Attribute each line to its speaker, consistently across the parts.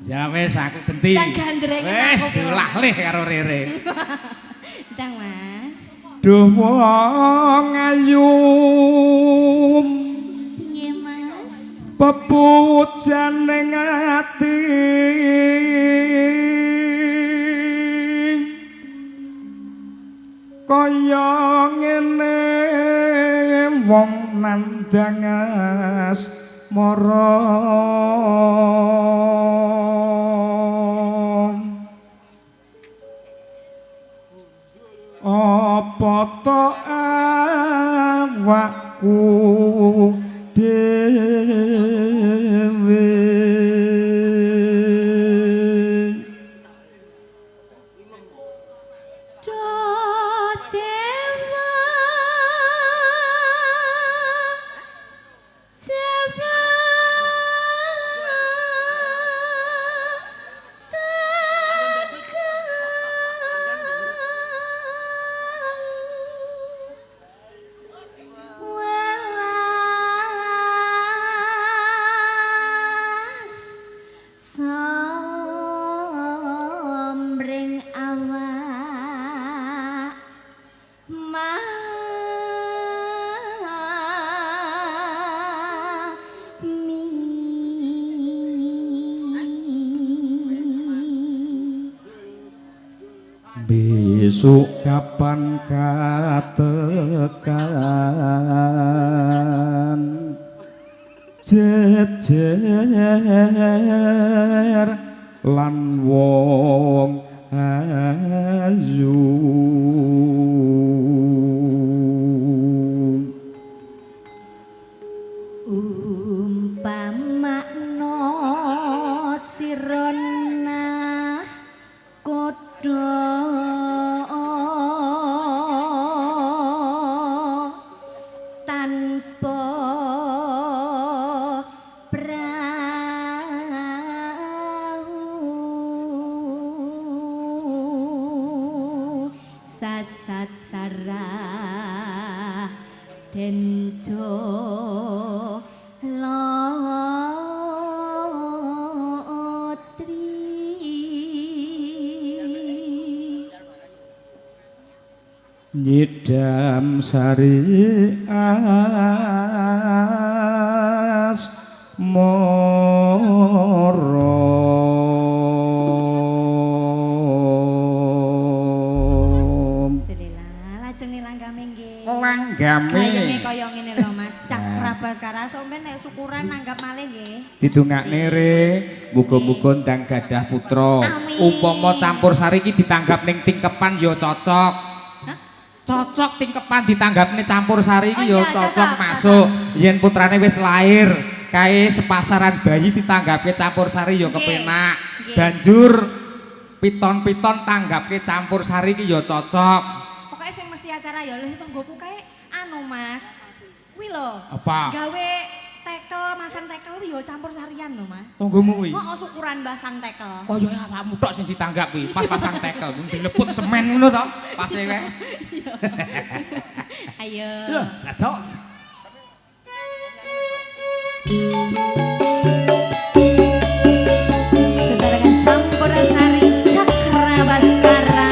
Speaker 1: Ya wis aku genti.
Speaker 2: Tak gandrengen aku ki.
Speaker 1: Wis dilahlih karo Rere.
Speaker 2: Ndang Mas.
Speaker 1: Duh wong ayu
Speaker 2: Piye Mas?
Speaker 1: pepujan ning ati kaya ngene wong nandang asmara apa to awakku dhewe
Speaker 2: Sombreng awak besok kapan katekan jejer lan wong ayu umpamakno sirona kodho tanpa sasat sarah denjo lotri nyidam sari as moro langgame kayane kaya ngene lho Mas cak Prabaskara sampeyan nek syukuran nanggap malih nggih
Speaker 1: didongakne Re muga-muga ndang gadah putra umpama campur sari iki ditanggap ning tingkepan ya cocok cocok tingkepan ditanggapne campur sari iki ya cocok masuk yen putrane wis lahir kae sepasaran bayi ditanggapke campur sari ya kepenak banjur piton-piton tanggapke campur sari iki ya cocok
Speaker 2: pokoknya sing mesti acara ya lho tenggoku kae anu Mas kuwi lho
Speaker 1: apa
Speaker 2: gawe tekel masang tekel kuwi ya campur sarian lho Mas
Speaker 1: tunggumu kuwi
Speaker 2: kok syukuran basang tekel
Speaker 1: kaya awakmu tok sing ditanggap kuwi pas pasang tekel dileput semen ngono to pase wae
Speaker 2: ayo
Speaker 1: dados
Speaker 2: sesarengan campur sari Cakra Baskara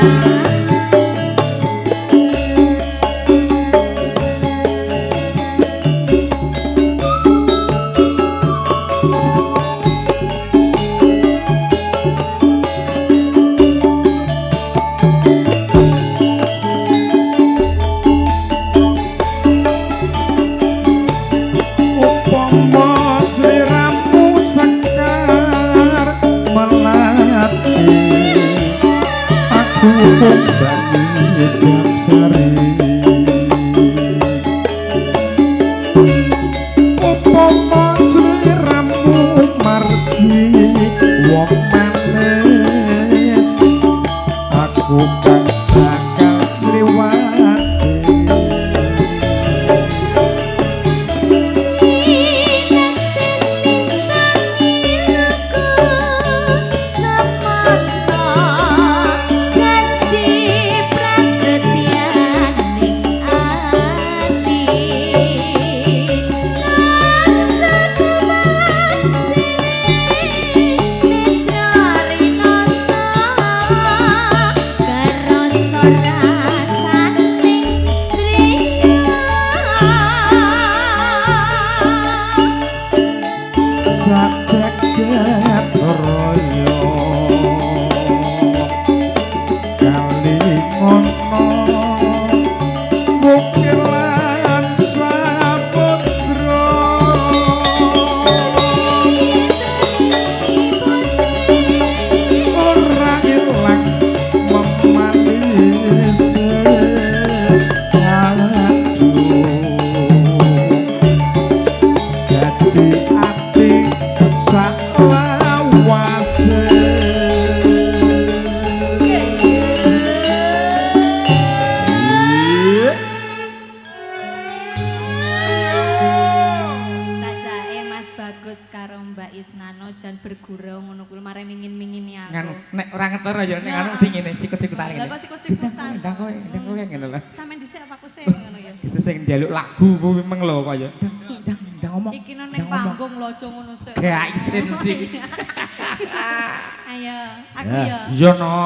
Speaker 1: upama sliramu sak jagat raya kali ngono bukir lan saputra ora ilang memanis
Speaker 2: bergurau ngono kuwi mare mingin-mingini aku.
Speaker 1: Kan nek ora ngeter ya nek anu dingine sikut-sikutan ngene.
Speaker 2: Lah kok sikut-sikutan.
Speaker 1: Ndang kowe ngene lho.
Speaker 2: Sampeyan dhisik apa aku sing ngono ya.
Speaker 1: Dhisik sing njaluk lagu kuwi meng lho kaya. Ndang ngomong.
Speaker 2: Iki ning panggung lho aja ngono sik.
Speaker 1: Gak isin sih.
Speaker 2: Ayo, aku ya.
Speaker 1: Iya no.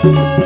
Speaker 3: Thank you.